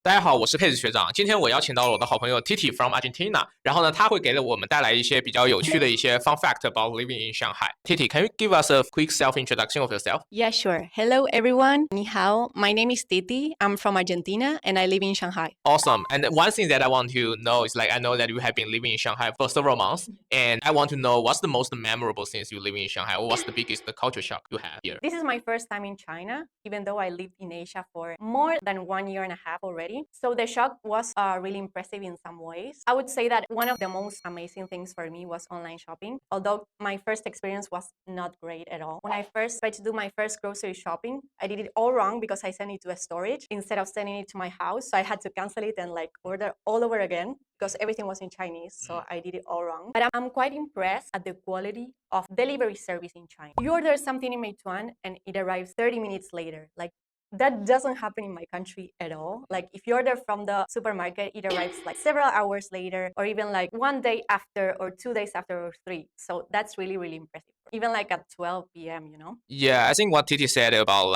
大家好，我是Pace学长。今天我邀请到了我的好朋友 Titi from Argentina，然后呢，他会给我们带来一些比较有趣的一些 fun fact about living in Shanghai. Titi, can you give us a quick self-introduction of yourself? Yeah, sure. Hello, everyone. Ni hao. My name is Titi. I'm from Argentina, and I live in Shanghai. Awesome. And one thing that I want to know is I know that you have been living in Shanghai for several months, and I want to know what's the most memorable since you living in Shanghai, or what's the biggest culture shock you have here? This is my first time in China, even though I lived in Asia for more than 1 year and a half already. So the shock was really impressive in some ways. I would say that one of the most amazing things for me was online shopping, although my first experience was not great at all. When I first tried to do my first grocery shopping, I did it all wrong because I sent it to a storage instead of sending it to my house. So I had to cancel it and order all over again because everything was in Chinese. So I did it all wrong. But I'm quite impressed at the quality of delivery service in China. You order something in Meituan and it arrives 30 minutes later. That doesn't happen in my country at all. If you order from the supermarket, it arrives several hours later, or even 1 day after, or 2 days after, or 3. So that's really, really impressive. Even at 12 p.m., Yeah, I think what Titi said about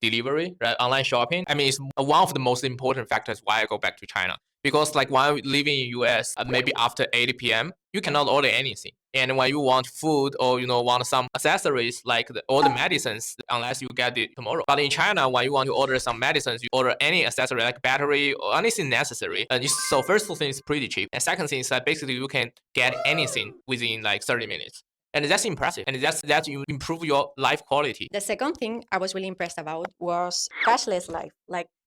delivery, right, online shopping, I mean, it's one of the most important factors why I go back to China. Because while living in US, maybe after 8 p.m., you cannot order anything. And when you want food or want some accessories all the medicines, unless you get it tomorrow. But in China, when you want to order some medicines, you order any accessory like battery or anything necessary. So first thing is pretty cheap, and second thing is that basically you can get anything within 30 minutes. And that's impressive. And that you improve your life quality. The second thing I was really impressed about was cashless life.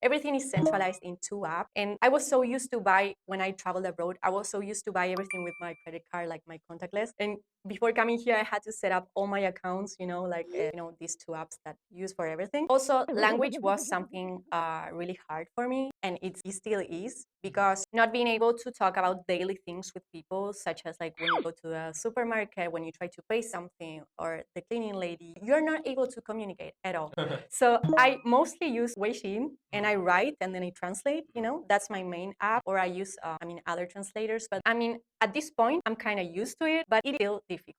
Everything is centralized in 2 apps. And I was so used to buy, when I traveled abroad, I was so used to buy everything with my credit card, my contactless. And before coming here, I had to set up all my accounts, these 2 apps that use for everything. Also, language was something really hard for me. And it still is, because not being able to talk about daily things with people, such as when you go to a supermarket, when you try to pay something, or the cleaning lady, you're not able to communicate at all. So I mostly use Weixin, and I write and then I translate, that's my main app, or I use, other translators. But at this point, I'm kind of used to it, but it's still difficult.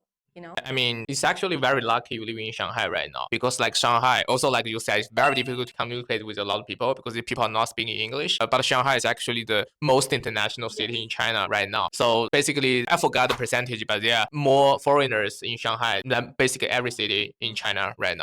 I mean, it's actually very lucky you live in Shanghai right now, because Shanghai, also you said, it's very difficult to communicate with a lot of people because people are not speaking English. But Shanghai is actually the most international city in China right now. So basically, I forgot the percentage, but there are more foreigners in Shanghai than basically every city in China right now.